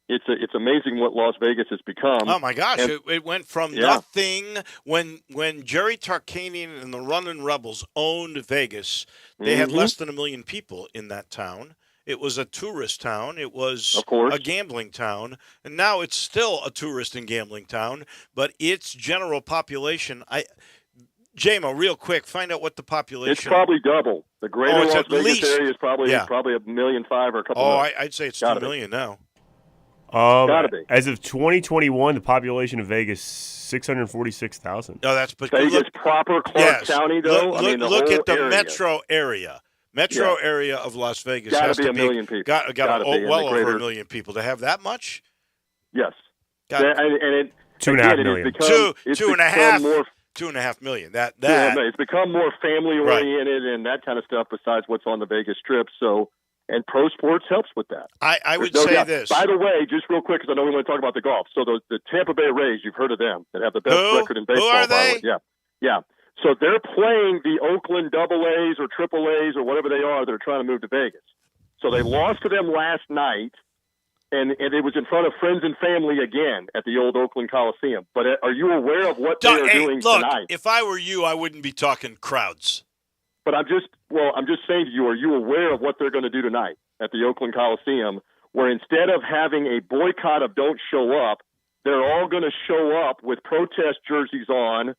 it's amazing what Las Vegas has become. Oh my gosh! It went from nothing when Jerry Tarkanian and the Runnin' Rebels owned Vegas. They had less than 1 million people in that town. It was a tourist town. It was a gambling town, and now it's still a tourist and gambling town. But its general population, J-Mo, real quick, find out what the population. It's probably double. The greater Las Vegas area is probably 1.5 million or a couple. I'd say it's 2 million now. Gotta be. As of 2021, the population of Vegas 646,000. No, that's Vegas proper Clark County though. Look at the area. metro area. Area of Las Vegas gotta has be to 1 million people. Got well over 1 million people to have that much. Yes, and it 2.5 million. 2.5 million. That it's become more family oriented and that kind of stuff. Besides what's on the Vegas Strip, and pro sports helps with that. I would say this. By the way, just real quick, because I know we want to talk about the golf. So the Tampa Bay Rays, you've heard of them, that have the best record in baseball. Who are they? Yeah. So they're playing the Oakland AA or AAAs or whatever they are that are trying to move to Vegas. So they lost to them last night, and it was in front of friends and family again at the old Oakland Coliseum. But are you aware of what they are doing tonight? If I were you, I wouldn't be talking crowds. But I'm just saying to you, are you aware of what they're going to do tonight at the Oakland Coliseum, where instead of having a boycott of don't show up, they're all going to show up with protest jerseys on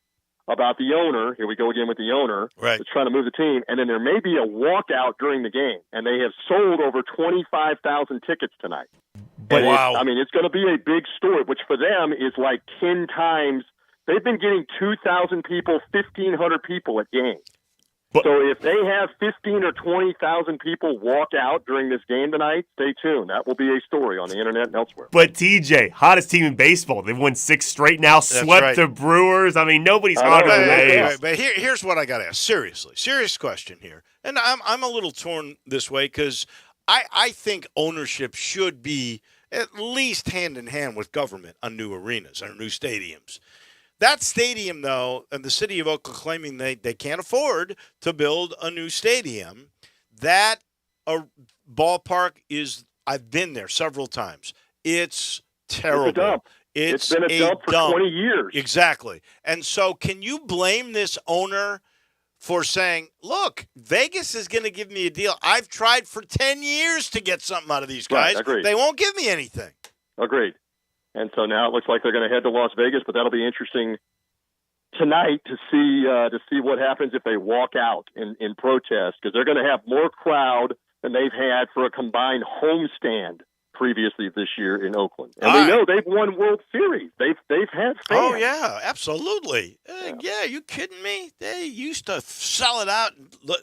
about the owner. Here we go again with the owner that's trying to move the team. And then there may be a walkout during the game. And they have sold over 25,000 tickets tonight. But wow. It's going to be a big story, which for them is like 10 times. They've been getting 2,000 people, 1,500 people at games. So if they have 15 or 20,000 people walk out during this game tonight, stay tuned. That will be a story on the internet and elsewhere. But TJ, hottest team in baseball. They've won 6 straight now, swept the Brewers. Nobody's hotter than they. But here's what I got to ask. Seriously, serious question here. And I'm a little torn this way because I think ownership should be at least hand in hand with government on new arenas or new stadiums. That stadium, though, and the city of Oakland claiming they can't afford to build a new stadium, that ballpark is, I've been there several times. It's terrible. It's a dump. It's been a dump for 20 years. Exactly. And so can you blame this owner for saying, look, Vegas is going to give me a deal. I've tried for 10 years to get something out of these guys. Right, agreed. They won't give me anything. Agreed. And so now it looks like they're going to head to Las Vegas, but that'll be interesting tonight to see what happens if they walk out in protest, because they're going to have more crowd than they've had for a combined homestand previously this year in Oakland. And we know they've won World Series. They've had fans. Oh, yeah, absolutely. Yeah, you kidding me? They used to sell it out.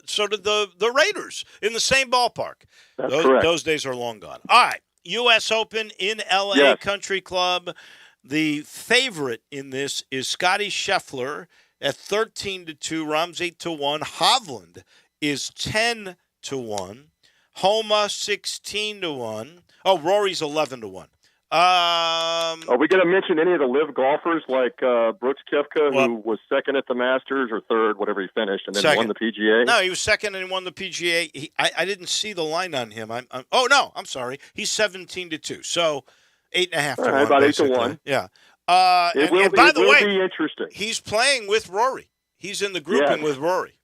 So did the Raiders in the same ballpark. That's correct. Those days are long gone. All right, U.S. Open in L.A. Country Club. The favorite in this is Scottie Scheffler at 13-2. Rahm's 8-1. Hovland is 10-1. Homa 16-1. Oh, Rory's 11-1. Are we going to mention any of the live golfers like Brooks Koepka, who was second at the Masters or third, whatever he finished, and then won the PGA? No, he was second and won the PGA. I didn't see the line on him. I'm sorry. He's 17-2. So 8.5 to 1. About 8 to 1. Yeah. By the way, be interesting. He's playing with Rory. He's in the grouping with Rory.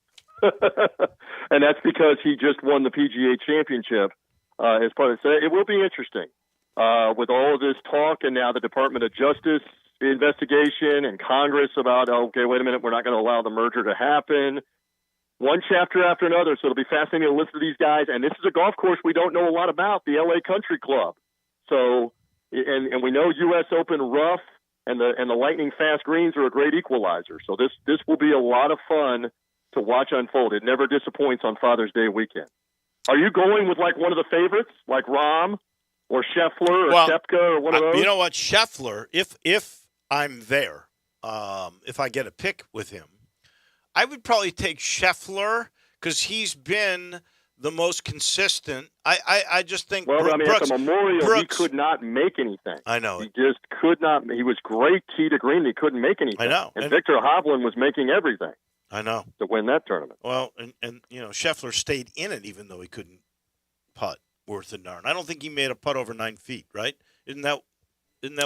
And that's because he just won the PGA Championship as part of it. It will be interesting with all of this talk and now the Department of Justice investigation and Congress about, okay, wait a minute, we're not going to allow the merger to happen. One chapter after another. So it'll be fascinating to listen to these guys. And this is a golf course we don't know a lot about, the LA Country Club. So, and we know U.S. Open rough and the lightning fast greens are a great equalizer. So this will be a lot of fun to watch unfold. It never disappoints on Father's Day weekend. Are you going with like one of the favorites, like Rahm or Scheffler or Koepka or one of those? You know what, Scheffler, if I'm there, if I get a pick with him, I would probably take Scheffler because he's been the most consistent. I just think Brooks, at the Memorial, he could not make anything. I know. He just could not. He was great tee to green. He couldn't make anything. I know. And Victor Hovland was making everything. I know. To win that tournament. Well, and Scheffler stayed in it even though he couldn't putt worth a darn. I don't think he made a putt over 9 feet, right? Isn't that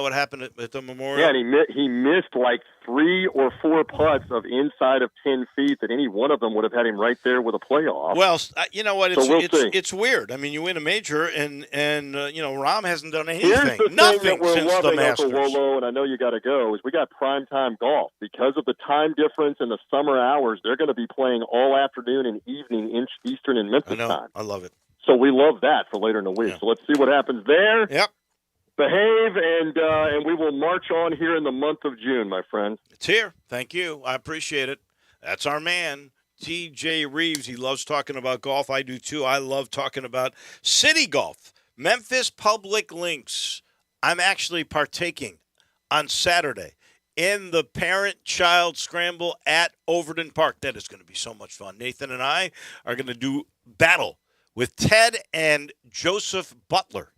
what happened at the Memorial? Yeah, and he missed like 3 or 4 putts of inside of 10 feet that any one of them would have had him right there with a playoff. Well, you know what? It's weird. I mean, you win a major, and Rahm hasn't done anything. Here's the nothing thing that we're since loving, the Masters. Uncle Wolo, and I know you got to go, is we got primetime golf. Because of the time difference and the summer hours, they're going to be playing all afternoon and evening Eastern and Memphis time. I love it. So we love that for later in the week. Yeah. So let's see what happens there. Yep. Behave, and we will march on here in the month of June, my friend. It's here. Thank you. I appreciate it. That's our man, T.J. Reeves. He loves talking about golf. I do, too. I love talking about city golf. Memphis Public Links. I'm actually partaking on Saturday in the parent-child scramble at Overton Park. That is going to be so much fun. Nathan and I are going to do battle with Ted and Joseph Butler.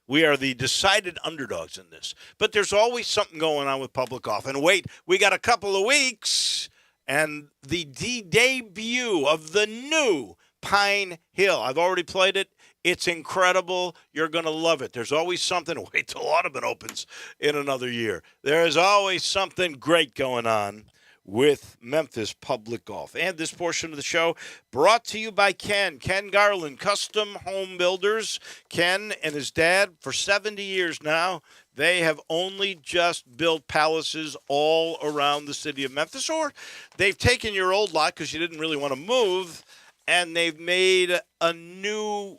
We are the decided underdogs in this. But there's always something going on with public golf. And wait, we got a couple of weeks and the debut of the new Pine Hill. I've already played it. It's incredible. You're going to love it. There's always something. Wait till Audubon opens in another year. There is always something great going on with Memphis Public Golf. And this portion of the show brought to you by Ken Garland, Custom Home Builders. Ken and his dad, for 70 years now, they have only just built palaces all around the city of Memphis, or they've taken your old lot because you didn't really want to move, and they've made a new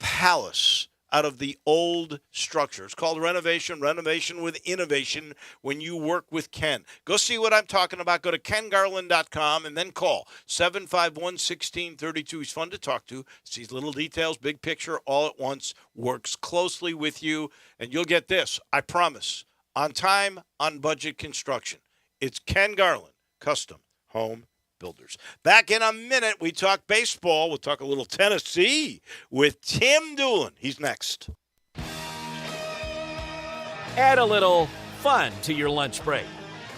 palace out of the old structure. It's called renovation with innovation when you work with Ken. Go see what I'm talking about. Go to kengarland.com and then call 751-1632. He's fun to talk to. Sees little details, big picture, all at once. Works closely with you. And you'll get this, I promise, on time, on budget construction. It's Ken Garland, Custom Home Builders. Back in a minute, we talk baseball. We'll talk a little Tennessee with Tim Doolin. He's next. Add a little fun to your lunch break.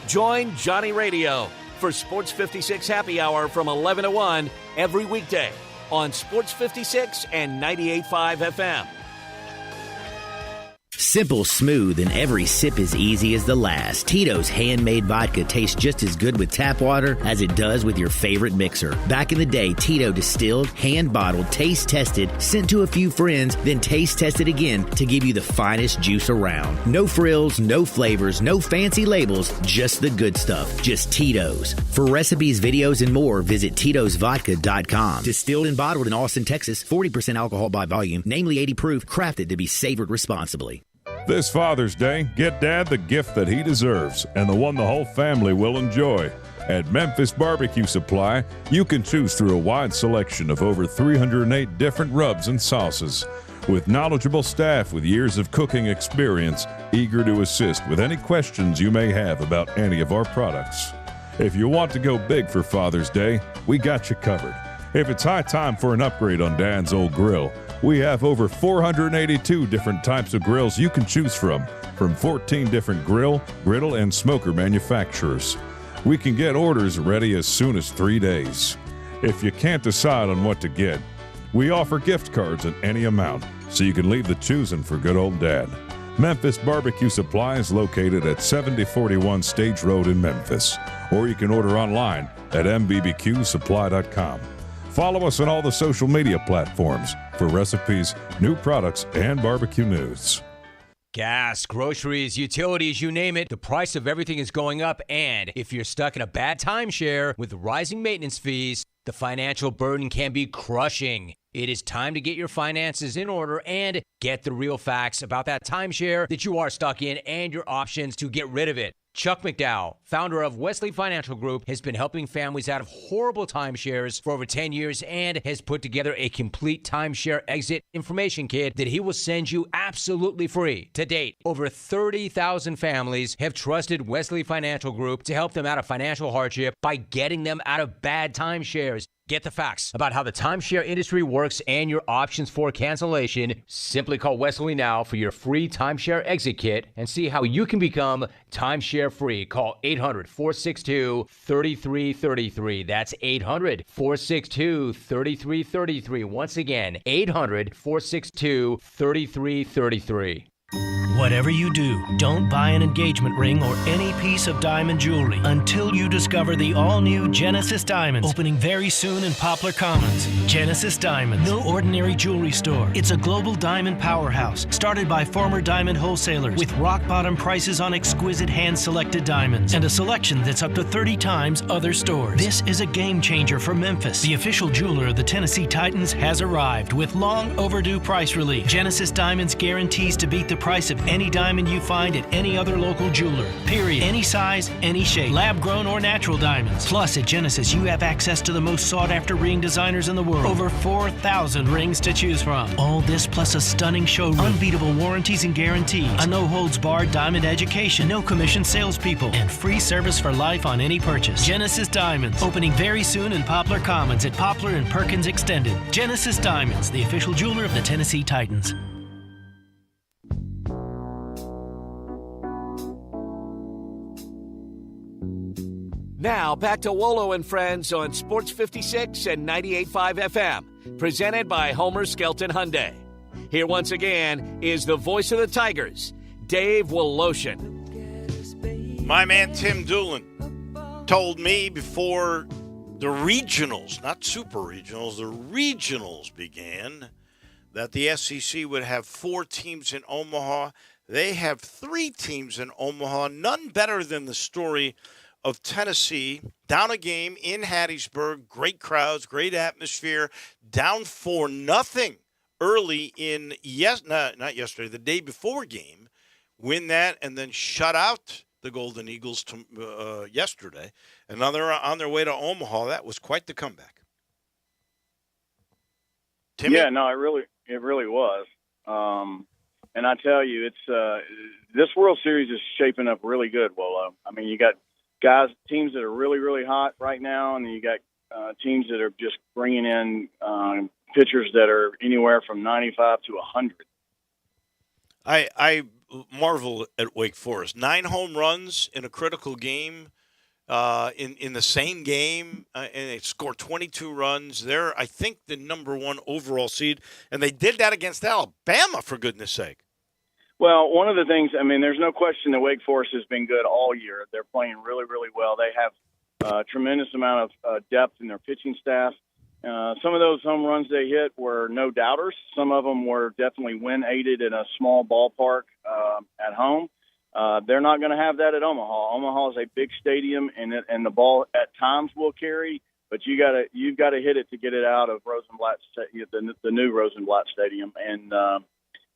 Join Johnny Radio for Sports 56 Happy Hour from 11 to 1 every weekday on Sports 56 and 98.5 FM. Simple, smooth, and every sip as easy as the last. Tito's handmade vodka tastes just as good with tap water as it does with your favorite mixer. Back in the day, Tito distilled, hand-bottled, taste-tested, sent to a few friends, then taste-tested again to give you the finest juice around. No frills, no flavors, no fancy labels, just the good stuff. Just Tito's. For recipes, videos, and more, visit Tito'sVodka.com. Distilled and bottled in Austin, Texas, 40% alcohol by volume, namely 80 proof, crafted to be savored responsibly. This Father's Day, get Dad the gift that he deserves and the one the whole family will enjoy. At Memphis Barbecue Supply, you can choose through a wide selection of over 308 different rubs and sauces. With knowledgeable staff with years of cooking experience, eager to assist with any questions you may have about any of our products. If you want to go big for Father's Day, we got you covered. If it's high time for an upgrade on Dad's old grill, we have over 482 different types of grills you can choose from 14 different grill, griddle, and smoker manufacturers. We can get orders ready as soon as 3 days. If you can't decide on what to get, we offer gift cards in any amount, so you can leave the choosing for good old Dad. Memphis Barbecue Supply is located at 7041 Stage Road in Memphis, or you can order online at mbbqsupply.com. Follow us on all the social media platforms for recipes, new products, and barbecue news. Gas, groceries, utilities, you name it, the price of everything is going up. And if you're stuck in a bad timeshare with rising maintenance fees, the financial burden can be crushing. It is time to get your finances in order and get the real facts about that timeshare that you are stuck in and your options to get rid of it. Chuck McDowell, founder of Wesley Financial Group, has been helping families out of horrible timeshares for over 10 years and has put together a complete timeshare exit information kit that he will send you absolutely free. To date, over 30,000 families have trusted Wesley Financial Group to help them out of financial hardship by getting them out of bad timeshares. Get the facts about how the timeshare industry works and your options for cancellation. Simply call Wesley now for your free timeshare exit kit and see how you can become timeshare free. Call 800-462-3333. That's 800-462-3333. Once again, 800-462-3333. Whatever you do, don't buy an engagement ring or any piece of diamond jewelry until you discover the all-new Genesis Diamonds, opening very soon in Poplar Commons. Genesis Diamonds, no ordinary jewelry store. It's a global diamond powerhouse, started by former diamond wholesalers with rock-bottom prices on exquisite hand-selected diamonds and a selection that's up to 30 times other stores. This is a game changer for Memphis. The official jeweler of the Tennessee Titans has arrived with long overdue price relief. Genesis Diamonds guarantees to beat the price of any diamond you find at any other local jeweler. Period. Any size, any shape. Lab-grown or natural diamonds. Plus, at Genesis, you have access to the most sought-after ring designers in the world. Over 4,000 rings to choose from. All this plus a stunning showroom. Unbeatable warranties and guarantees. A no-holds-barred diamond education. No commission salespeople. And free service for life on any purchase. Genesis Diamonds. Opening very soon in Poplar Commons at Poplar and Perkins Extended. Genesis Diamonds, the official jeweler of the Tennessee Titans. Now, back to Wolo and Friends on Sports 56 and 98.5 FM, presented by Homer Skelton Hyundai. Here once again is the voice of the Tigers, Dave Woloshin. My man Tim Doolin told me before the regionals, not super regionals, the regionals began, that the SEC would have 4 teams in Omaha. They have 3 teams in Omaha, none better than the story of Tennessee, down a game in Hattiesburg, great crowds, great atmosphere, down 4-0 early in, not yesterday, the day before game, win that, and then shut out the Golden Eagles yesterday. And now they're on their way to Omaha. That was quite the comeback. Timmy? Yeah, no, it really was. And I tell you, it's this World Series is shaping up really good, Wolo. I mean, you got teams that are really, really hot right now, and then you got teams that are just bringing in pitchers that are anywhere from 95 to 100. I marvel at Wake Forest. 9 home runs in a critical game, in the same game, and they scored 22 runs. They're, I think, the number 1 overall seed, and they did that against Alabama, for goodness sake. Well, one of the things, I mean, there's no question that Wake Forest has been good all year. They're playing really, really well. They have a tremendous amount of depth in their pitching staff. Some of those home runs they hit were no doubters. Some of them were definitely wind-aided in a small ballpark at home. They're not going to have that at Omaha. Omaha is a big stadium, and the ball at times will carry, but you've got to hit it to get it out of Rosenblatt, the new Rosenblatt Stadium. And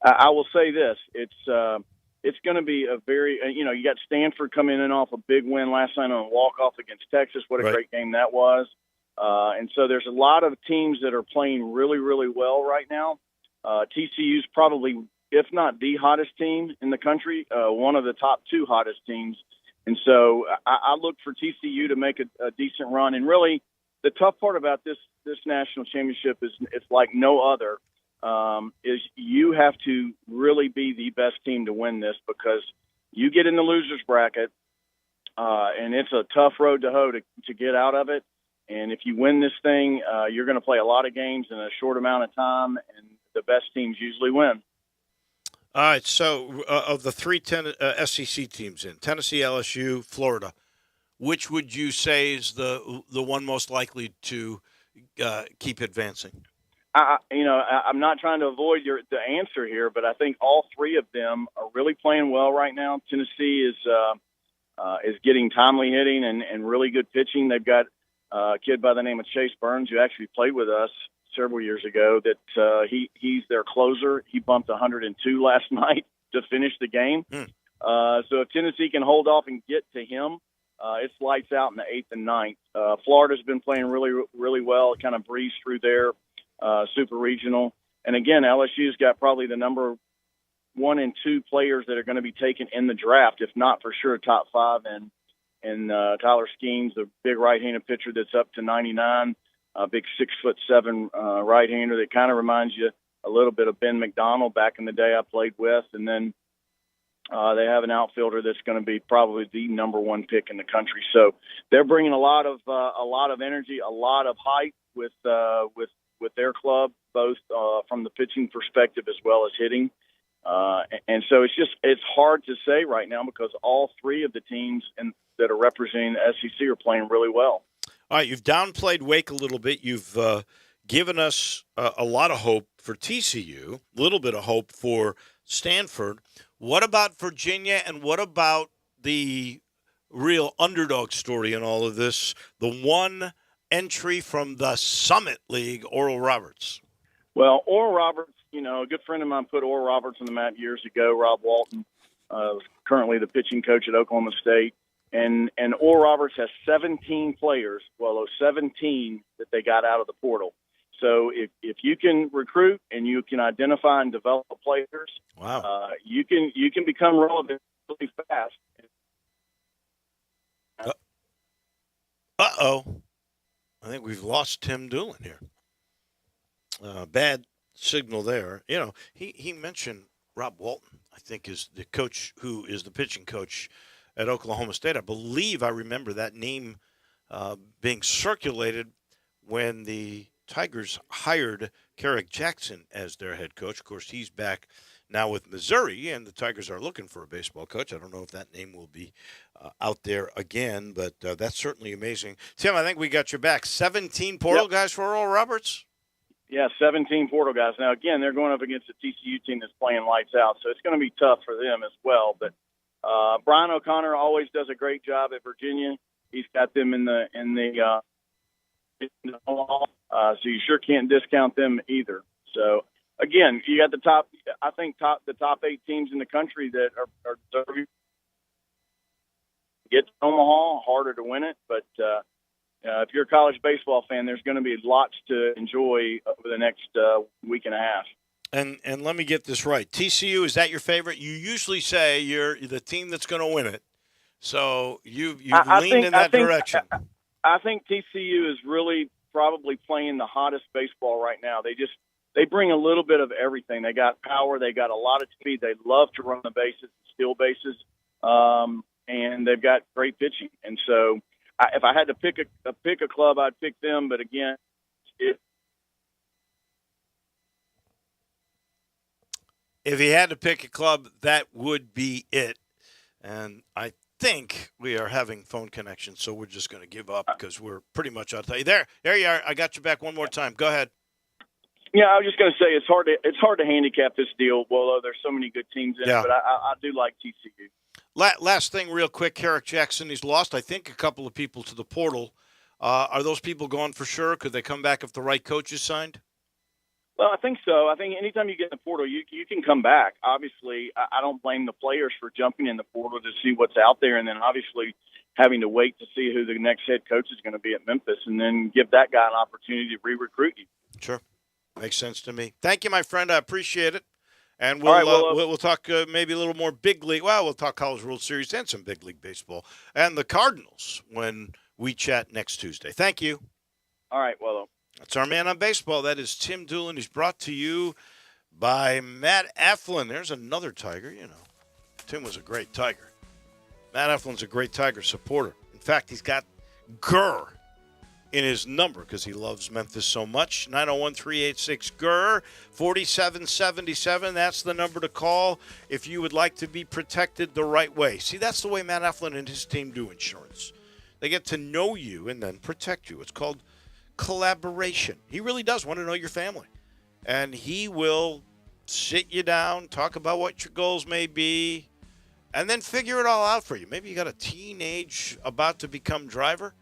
I will say this: it's going to be a very, you got Stanford coming in off a big win last night on a walk-off against Texas. What a great game that was. And so there's a lot of teams that are playing really, really well right now. TCU's probably, if not the hottest team in the country, one of the top 2 hottest teams. And so I look for TCU to make a decent run. And really, the tough part about this national championship is it's like no other. Is you have to really be the best team to win this, because you get in the losers bracket, and it's a tough road to hoe to get out of it. And if you win this thing, you're going to play a lot of games in a short amount of time, and the best teams usually win. All right, so of the 3 SEC teams in Tennessee, LSU, Florida, which would you say is the one most likely to keep advancing? I'm not trying to avoid the answer here, but I think all 3 of them are really playing well right now. Tennessee is getting timely hitting and really good pitching. They've got a kid by the name of Chase Burns, who actually played with us several years ago, that he's their closer. He bumped 102 last night to finish the game. So if Tennessee can hold off and get to him, it's lights out in the 8th and 9th. Florida's been playing really, really well. It kind of breezed through their super regional. And again, LSU's got probably the number 1 and 2 players that are going to be taken in the draft, if not for sure top 5. And Tyler Skeens, the big right-handed pitcher that's up to 99, a big 6'7" right-hander that kind of reminds you a little bit of Ben McDonald back in the day I played with. And then they have an outfielder that's going to be probably the number 1 pick in the country. So they're bringing a lot of energy, a lot of hype with their club, both from the pitching perspective as well as hitting. And so it's hard to say right now, because all 3 of the teams that are representing the SEC are playing really well. All right, you've downplayed Wake a little bit. You've given us a lot of hope for TCU, a little bit of hope for Stanford. What about Virginia, and what about the real underdog story in all of this, the one entry from the Summit League, Oral Roberts? Well, Oral Roberts, a good friend of mine put Oral Roberts on the map years ago. Rob Walton was currently the pitching coach at Oklahoma State. And Oral Roberts has 17 players, 17 that they got out of the portal. So if you can recruit and you can identify and develop players, wow, you can become relevant really fast. Uh-oh. I think we've lost Tim Doolin here. Bad signal there. He mentioned Rob Walton, I think, is the coach who is the pitching coach at Oklahoma State. I believe I remember that name being circulated when the Tigers hired Carrick Jackson as their head coach. Of course, he's back now with Missouri, and the Tigers are looking for a baseball coach. I don't know if that name will be out there again, but that's certainly amazing. Tim, I think we got your back. 17 portal guys for Oral Roberts? Yeah, 17 portal guys. Now, again, they're going up against a TCU team that's playing lights out, so it's going to be tough for them as well. But Brian O'Connor always does a great job at Virginia. He's got them in the so you sure can't discount them either. So again, you got the top 8 teams in the country that are deserving. Get to Omaha, harder to win it, but if you're a college baseball fan, there's going to be lots to enjoy over the next week and a half. And let me get this right. TCU, is that your favorite? You usually say you're the team that's going to win it. So you've leaned in that direction. I think TCU is really probably playing the hottest baseball right now. They just they bring a little bit of everything. They got power. They got a lot of speed. They love to run the bases, steal bases, and they've got great pitching. And so, if I had to pick a club, I'd pick them. But again, if he had to pick a club, that would be it. And I think we are having phone connection, so we're just going to give up because we're pretty much out of time. There you are. I got you back one more time. Go ahead. Yeah, I was just going to say it's hard to handicap this deal. Well, there's so many good teams in it, but I do like TCU. Last thing, real quick, Carrick Jackson. He's lost, I think, a couple of people to the portal. Are those people gone for sure? Could they come back if the right coach is signed? Well, I think so. I think anytime you get in the portal, you can come back. Obviously, I don't blame the players for jumping in the portal to see what's out there, and then obviously having to wait to see who the next head coach is going to be at Memphis, and then give that guy an opportunity to re-recruit you. Sure. Makes sense to me. Thank you, my friend. I appreciate it. And we'll talk maybe a little more big league. Well, we'll talk College World Series and some big league baseball and the Cardinals when we chat next Tuesday. Thank you. All right, well. That's our man on baseball. That is Tim Doolin. He's brought to you by Matt Eflin. There's another Tiger. You know, Tim was a great Tiger. Matt Eflin's a great Tiger supporter. In fact, he's got GUR in his number because he loves Memphis so much. 901-386-GUR, 4777. That's the number to call if you would like to be protected the right way. See, that's the way Matt Eflin and his team do insurance. They get to know you and then protect you. It's called collaboration. He really does want to know your family. And he will sit you down, talk about what your goals may be, and then figure it all out for you. Maybe you got a teenage about to become driver.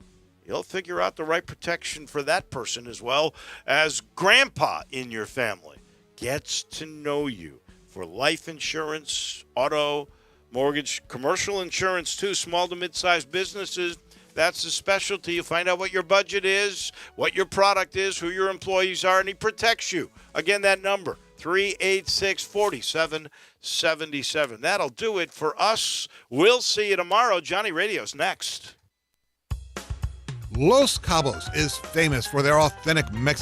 He'll figure out the right protection for that person as well as grandpa in your family gets to know you for life insurance, auto, mortgage, commercial insurance too, small to mid-sized businesses. That's the specialty. You find out what your budget is, what your product is, who your employees are, and he protects you. Again, that number, 386-4777. That'll do it for us. We'll see you tomorrow. Johnny Radio's next. Los Cabos is famous for their authentic Mexican